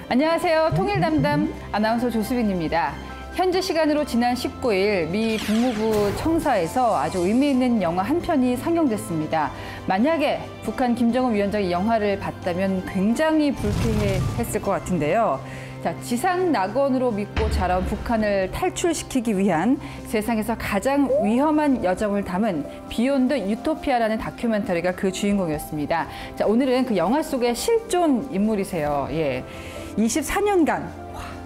안녕하세요. 통일담당 아나운서 조수빈입니다. 현지 시간으로 지난 19일 미 국무부 청사에서 아주 의미 있는 영화 한 편이 상영됐습니다. 만약에 북한 김정은 위원장이 영화를 봤다면 굉장히 불쾌했을 것 같은데요. 자, 지상 낙원으로 믿고 자라온 북한을 탈출시키기 위한 세상에서 가장 위험한 여정을 담은 비욘드 유토피아라는 다큐멘터리가 그 주인공이었습니다. 자, 오늘은 그 영화 속의 실존 인물이세요. 24년간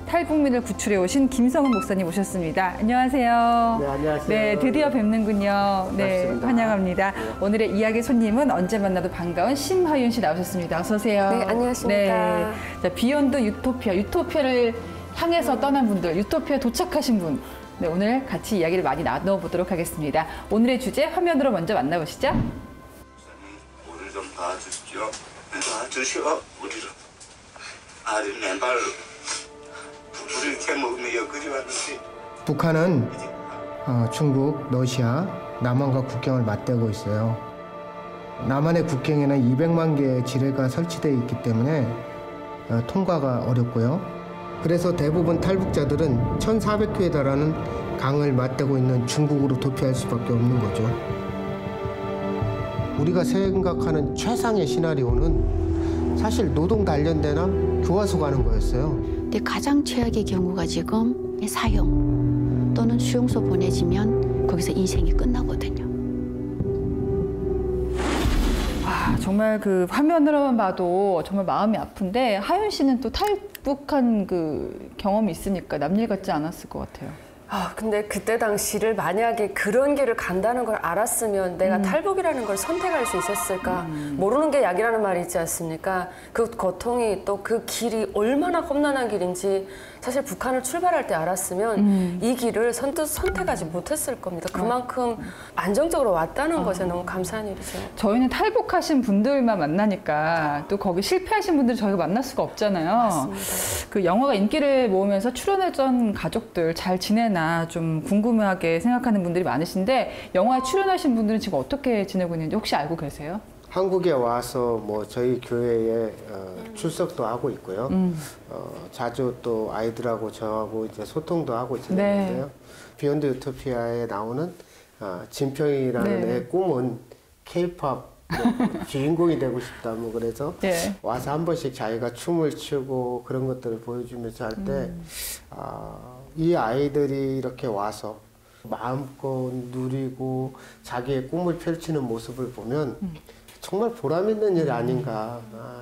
탈북민을 구출해 오신 김성훈 목사님 오셨습니다. 안녕하세요. 네, 안녕하세요. 네, 드디어 뵙는군요. 네, 반갑습니다. 환영합니다. 네. 오늘의 이야기 손님은 언제 만나도 반가운 심하윤 씨 나오셨습니다. 어서 오세요. 네, 안녕하십니까. 네, 자, 비욘드 유토피아, 유토피아를 향해서 떠난 분들, 유토피아 도착하신 분. 네, 오늘 같이 이야기를 많이 나눠보도록 하겠습니다. 오늘의 주제 화면으로 먼저 만나보시죠. 우리 좀 봐주십시오. 봐주시오. 우리를 아들 맨발 우리 이렇게 먹으며 여기까지 왔는데. 북한은 중국, 러시아, 남한과 국경을 맞대고 있어요. 남한의 국경에는 200만 개의 지뢰가 설치되어 있기 때문에 통과가 어렵고요. 그래서 대부분 탈북자들은 1,400km에 달하는 강을 맞대고 있는 중국으로 도피할 수밖에 없는 거죠. 우리가 생각하는 최상의 시나리오는 사실 노동 단련대나 교화소 가는 거였어요. 근데 가장 최악의 경우가 지금 사형 또는 수용소 보내지면 거기서 인생이 끝나거든요. 정말 그 화면으로만 봐도 정말 마음이 아픈데 하윤 씨는 또 탈북한 그 경험이 있으니까 남일 같지 않았을 것 같아요. 근데 그때 당시를 만약에 그런 길을 간다는 걸 알았으면 내가 탈북이라는 걸 선택할 수 있었을까? 모르는 게 약이라는 말이 있지 않습니까? 그 고통이 또 그 길이 얼마나 험난한 길인지 사실 북한을 출발할 때 알았으면 이 길을 선택하지 못했을 겁니다. 그만큼 안정적으로 왔다는 것에 너무 감사한 일이죠. 저희는 탈북하신 분들만 만나니까 또 거기 실패하신 분들 저희가 만날 수가 없잖아요. 맞습니다. 그 영화가 인기를 모으면서 출연했던 가족들 잘 지내나 좀 궁금하게 생각하는 분들이 많으신데 영화에 출연하신 분들은 지금 어떻게 지내고 있는지 혹시 알고 계세요? 한국에 와서 뭐 저희 교회에 출석도 하고 있고요. 자주 또 아이들하고 저하고 이제 소통도 하고 지내는데요. 네. 비욘드 유토피아에 나오는 진평이라는 네. 애 꿈은 K-팝 주인공이 되고 싶다. 뭐 그래서 네. 와서 한 번씩 자기가 춤을 추고 그런 것들을 보여주면서 할 때 이 아이들이 이렇게 와서 마음껏 누리고 자기의 꿈을 펼치는 모습을 보면 정말 보람 있는 일이 아닌가.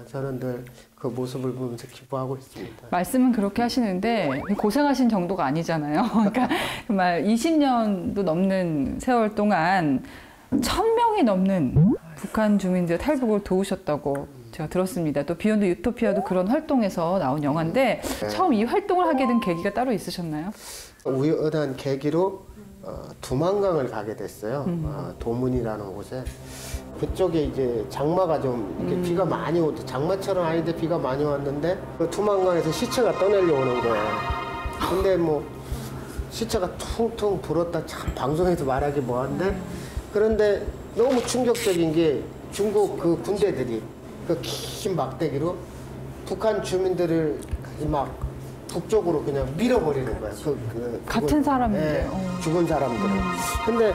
저는 늘 그 모습을 보면서 기뻐하고 있습니다. 말씀은 그렇게 하시는데 고생하신 정도가 아니잖아요. 그러니까 정말 20년도 넘는 세월 동안 1,000명이 넘는 북한 주민들 탈북을 도우셨다고 제가 들었습니다. 또 비욘드 유토피아도 그런 활동에서 나온 영화인데 처음 이 활동을 하게 된 계기가 따로 있으셨나요? 우연한 계기로 두만강을 가게 됐어요. 도문이라는 곳에. 그쪽에 이제 장마가 좀 이렇게 비가 많이 오고 장마처럼 아닌데 비가 많이 왔는데 그 두만강에서 시체가 떠내려오는 거예요. 근데 뭐 시체가 퉁퉁 불었다 참 방송에서 말하기 뭐한데 그런데 너무 충격적인 게 중국 그 군대들이 그 긴 막대기로 북한 주민들을 막 북쪽으로 그냥 밀어버리는 거예요. 같은 사람인데. 죽은 사람들은. 근데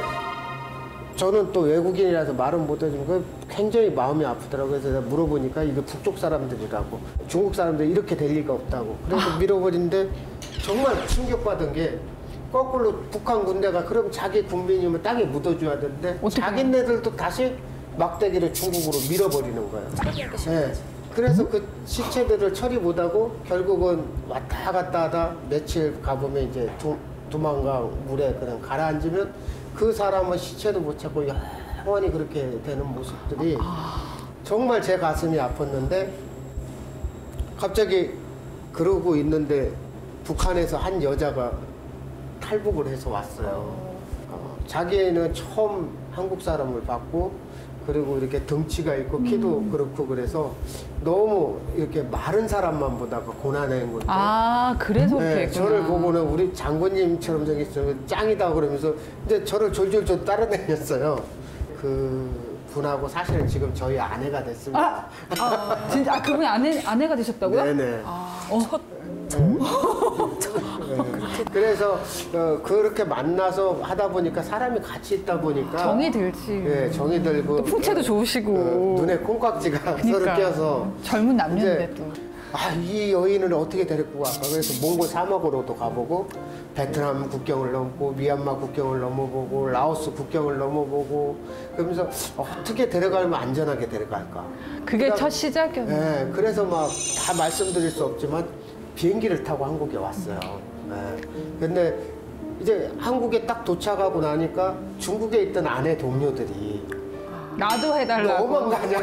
저는 또 외국인이라서 말은 못해주면 그 굉장히 마음이 아프더라고요. 그래서 내가 물어보니까 이게 북쪽 사람들이라고. 중국 사람들이 이렇게 될 리가 없다고. 그래서 밀어버린데 정말 충격받은 게 거꾸로 북한 군대가 그럼 자기 군민이면 땅에 묻어줘야 되는데 자기네들도 다시 막대기를 중국으로 밀어버리는 거예요. 네. 그래서 그 시체들을 처리 못하고 결국은 왔다 갔다 하다 며칠 가보면 이제 두만강 물에 그냥 가라앉으면 그 사람은 시체도 못 찾고 영원히 그렇게 되는 모습들이 정말 제 가슴이 아팠는데 갑자기 그러고 있는데 북한에서 한 여자가 탈북을 해서 왔어요. 자기는 처음 한국 사람을 봤고 그리고 이렇게 덩치가 있고 키도 그렇고 그래서 너무 이렇게 마른 사람만 보다가 고난한 건데. 그래서 그렇게 네, 했구나. 저를 보고는 우리 장군님처럼 생겼으면 짱이다 그러면서 이제 저를 졸졸졸 따라다녔어요. 그 분하고 사실은 지금 저희 아내가 됐습니다. 진짜 그분이 아내가 되셨다고요? 네네. 네. 그래서 그렇게 만나서 하다 보니까 사람이 같이 있다 보니까 정이 들지. 예, 정이 들고 또 풍채도 좋으시고. 눈에 콩깍지가 서로 그러니까. 껴서 젊은 남녀인데 이제 또. 이 여인을 어떻게 데리고 갈까? 그래서 몽골 사막으로도 가보고 베트남 국경을 넘고 미얀마 국경을 넘어보고 라오스 국경을 넘어보고 그러면서 어떻게 데려가면 안전하게 데려갈까? 그게 그다음- 첫 시작이었네요. 네, 그래서 막 다 말씀드릴 수 없지만 비행기를 타고 한국에 왔어요. 네. 근데 이제 한국에 딱 도착하고 나니까 중국에 있던 아내 동료들이 나도 해달라고. 너무 가냐.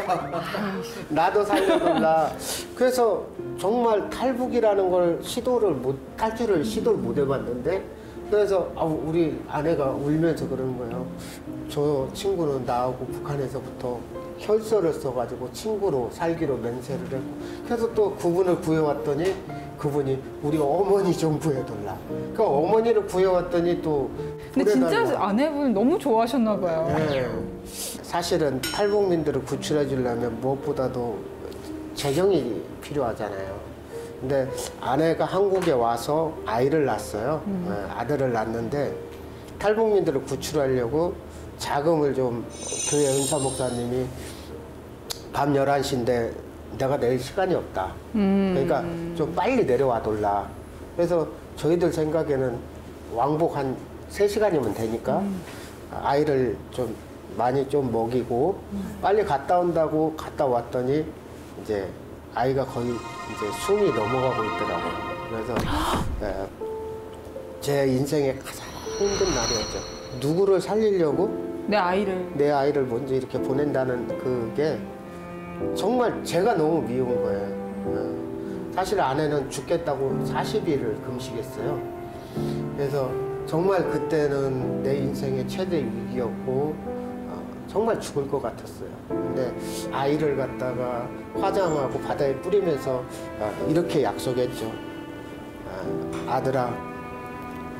나도 살려달라. 그래서 정말 탈북이라는 걸 탈출을 시도를 못 해봤는데 그래서 우리 아내가 울면서 그러는 거예요. 저 친구는 나하고 북한에서부터 혈서를 써가지고 친구로 살기로 맹세를 했고 그래서 또 그분을 구해왔더니 그분이 우리 어머니 좀 구해달라. 그 어머니를 구해왔더니 또 근데 진짜 구해달라. 아내분 너무 좋아하셨나 봐요. 네. 사실은 탈북민들을 구출해 주려면 무엇보다도 재정이 필요하잖아요. 근데 아내가 한국에 와서 아이를 낳았어요. 아들을 낳았는데 탈북민들을 구출하려고 자금을 좀 교회 은사 목사님이 밤 11시인데 내가 내일 시간이 없다. 그러니까 좀 빨리 내려와 돌라. 그래서 저희들 생각에는 왕복 한 3시간이면 되니까 아이를 좀 많이 좀 먹이고 빨리 갔다 온다고 갔다 왔더니 이제 아이가 거의 이제 숨이 넘어가고 있더라고요. 그래서 제 인생의 가장 힘든 날이었죠. 누구를 살리려고 내 아이를. 내 아이를 먼저 이렇게 보낸다는 그게 정말 제가 너무 미운 거예요. 사실 아내는 죽겠다고 40일을 금식했어요. 그래서 정말 그때는 내 인생의 최대 위기였고 정말 죽을 것 같았어요. 근데 아이를 갖다가 화장하고 바다에 뿌리면서 이렇게 약속했죠. 아들아,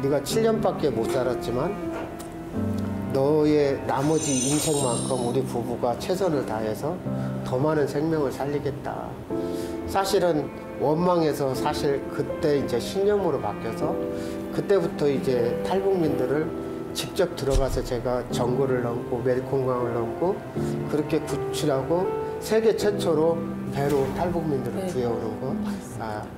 네가 7년밖에 못 살았지만 너의 나머지 인생만큼 우리 부부가 최선을 다해서 더 많은 생명을 살리겠다. 사실은 원망해서 사실 그때 이제 신념으로 바뀌어서 그때부터 이제 탈북민들을 직접 들어가서 제가 정글을 넘고 멜콩강을 넘고 그렇게 구출하고 세계 최초로 배로 탈북민들을 구해오는 것.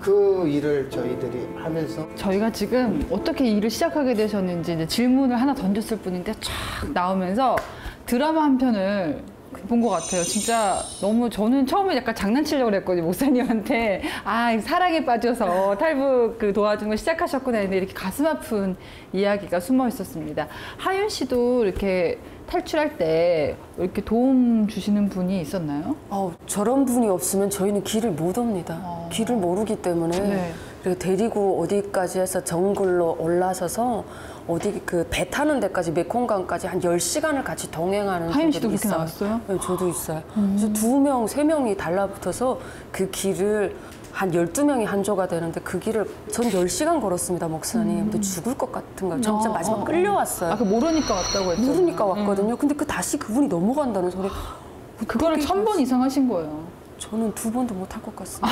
그 일을 저희들이 하면서 저희가 지금 어떻게 일을 시작하게 되셨는지 이제 질문을 하나 던졌을 뿐인데 쫙 나오면서 드라마 한 편을 본 것 같아요. 진짜 너무 저는 처음에 약간 장난치려고 그랬거든요. 목사님한테 사랑에 빠져서 탈북 도와주는 걸 시작하셨구나 했는데 이렇게 가슴 아픈 이야기가 숨어 있었습니다. 하윤 씨도 이렇게 탈출할 때 이렇게 도움 주시는 분이 있었나요? 저런 분이 없으면 저희는 길을 못 옵니다. 길을 모르기 때문에 네. 그리고 데리고 어디까지 해서 정글로 올라서서 어디 그 배 타는 데까지 메콩강까지 한 10시간을 같이 동행하는 하윤 씨도 분들이 그렇게 있어요. 나왔어요? 네, 저도 있어요. 그래서 2명, 3명이 달라붙어서 그 길을 한 12명이 한 조가 되는데 그 길을 전 10시간 걸었습니다, 목사님. 근데 죽을 것 같은 거예요. 진짜 마지막 끌려왔어요. 모르니까 왔다고 했죠. 모르니까 왔거든요. 근데 다시 그분이 넘어간다는 소리. 그거를 1000번 이상 하신 거예요. 저는 2번도 못 할 것 같습니다.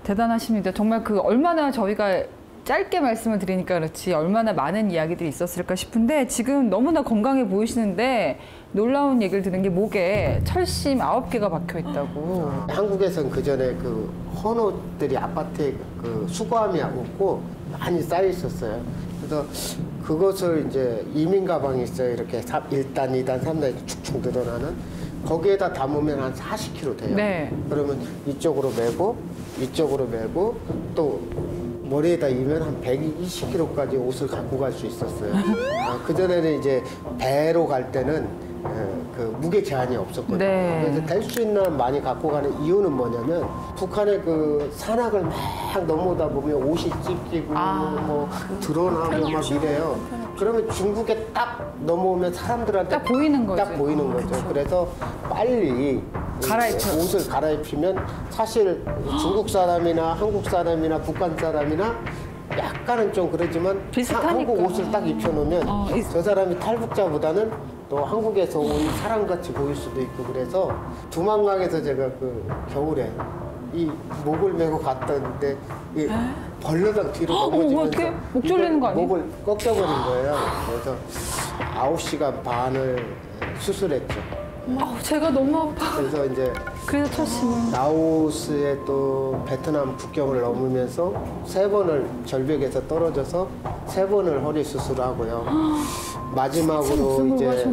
대단하십니다. 정말 얼마나 저희가 짧게 말씀을 드리니까 그렇지 얼마나 많은 이야기들이 있었을까 싶은데 지금 너무나 건강해 보이시는데 놀라운 얘기를 들은 게 목에 철심 9개가 박혀 있다고. 한국에선 그 전에 그 헌옷들이 아파트에 그 수거함이 없고 많이 쌓여 있었어요. 그래서 그것을 이제 이민 가방이 있어요. 이렇게 1단, 2단, 3단 축축 늘어나는 거기에다 담으면 한 40kg 돼요. 네. 그러면 이쪽으로 메고 이쪽으로 메고 또 머리에다 이면 한 120kg까지 옷을 갖고 갈 수 있었어요. 그전에는 이제 배로 갈 때는 그 무게 제한이 없었거든요. 네. 그래서 될 수 있는 한 많이 갖고 가는 이유는 뭐냐면 북한의 그 산악을 막 넘어오다 보면 옷이 찢기고 뭐 드러나고 막 이래요. 그러면 중국에 딱 넘어오면 사람들한테 딱 보이는 거죠. 딱 보이는 거죠. 그래서 빨리 갈아입혀. 옷을 갈아입히면 사실 중국 사람이나 한국 사람이나 북한 사람이나 약간은 좀 그러지만 비슷하니까. 한국 옷을 딱 입혀놓으면 저 사람이 탈북자보다는 또 한국에서 온 사람같이 보일 수도 있고 그래서 두만강에서 제가 그 겨울에 이 목을 메고 갔던데 이 벌러덩 뒤로 넘어지면서 어떻게? 목 졸리는 거 아니에요? 목을 꺾여버린 거예요. 그래서 9시간 반을 수술했죠. 제가 너무 아파. 그래서 이제 그래서 첫 심을. 라오스에 또 베트남 국경을 넘으면서 3번을 절벽에서 떨어져서 3번을 허리 수술하고요. 마지막으로 이제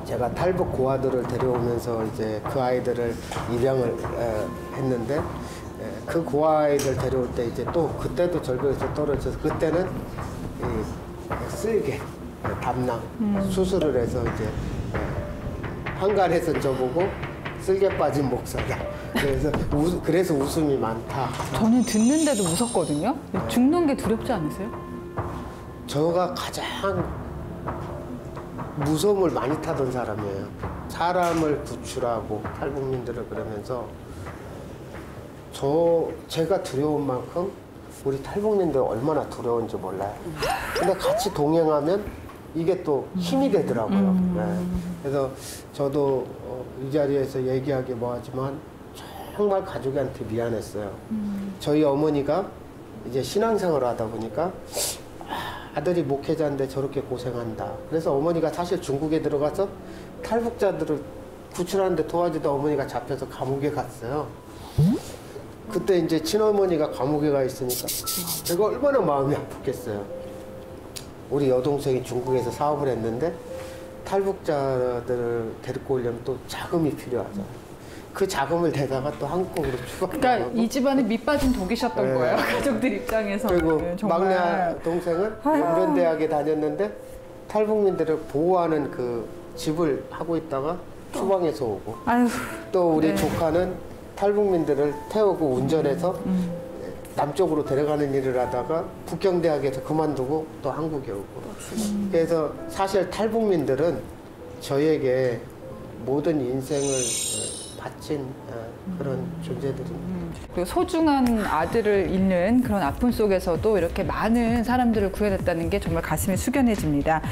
제가 탈북 고아들을 데려오면서 이제 그 아이들을 입양을 했는데 그 고아 아이들 데려올 때 이제 또 그때도 절벽에서 떨어져서 그때는 이 쓸개 담낭 수술을 해서 이제 한간에서 저보고 쓸개 빠진 목사다. 그래서 웃음이 많다. 저는 듣는데도 무섭거든요. 죽는 게 두렵지 않으세요? 저가 가장 무서움을 많이 타던 사람이에요. 사람을 구출하고 탈북민들을 그러면서 제가 두려운 만큼 우리 탈북민들 얼마나 두려운지 몰라요. 근데 같이 동행하면 이게 또 힘이 되더라고요. 네. 그래서 저도 이 자리에서 얘기하기 뭐하지만 정말 가족한테 미안했어요. 저희 어머니가 이제 신앙생활을 하다 보니까 아들이 목회자인데 저렇게 고생한다. 그래서 어머니가 사실 중국에 들어가서 탈북자들을 구출하는데 도와주다 어머니가 잡혀서 감옥에 갔어요. 그때 이제 친어머니가 감옥에 가 있으니까 제가 얼마나 마음이 아팠겠어요. 우리 여동생이 중국에서 사업을 했는데 탈북자들을 데리고 오려면 또 자금이 필요하잖아요. 그 자금을 대다가 또 한국으로 추방하고. 그러니까 이 집안에 밑 빠진 독이셨던 네. 거예요. 가족들 입장에서. 그리고 정말. 막내 동생은 연변대학에 다녔는데 탈북민들을 보호하는 그 집을 하고 있다가 추방해서 오고. 아유. 또 우리 네. 조카는 탈북민들을 태우고 운전해서 남쪽으로 데려가는 일을 하다가 북경대학에서 그만두고 또 한국에 오고. 그래서 사실 탈북민들은 저에게 모든 인생을 바친 그런 존재들입니다. 그리고 소중한 아들을 잃는 그런 아픔 속에서도 이렇게 많은 사람들을 구해냈다는 게 정말 가슴이 숙연해집니다.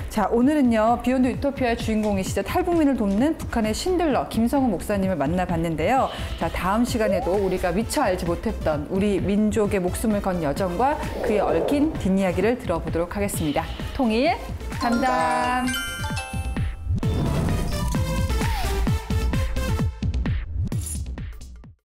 자, 오늘은요, 비욘드 유토피아의 주인공이시자 탈북민을 돕는 북한의 신들러 김성훈 목사님을 만나봤는데요. 자, 다음 시간에도 우리가 미처 알지 못했던 우리 민족의 목숨을 건 여정과 그에 얽힌 뒷이야기를 들어보도록 하겠습니다. 통일 담담.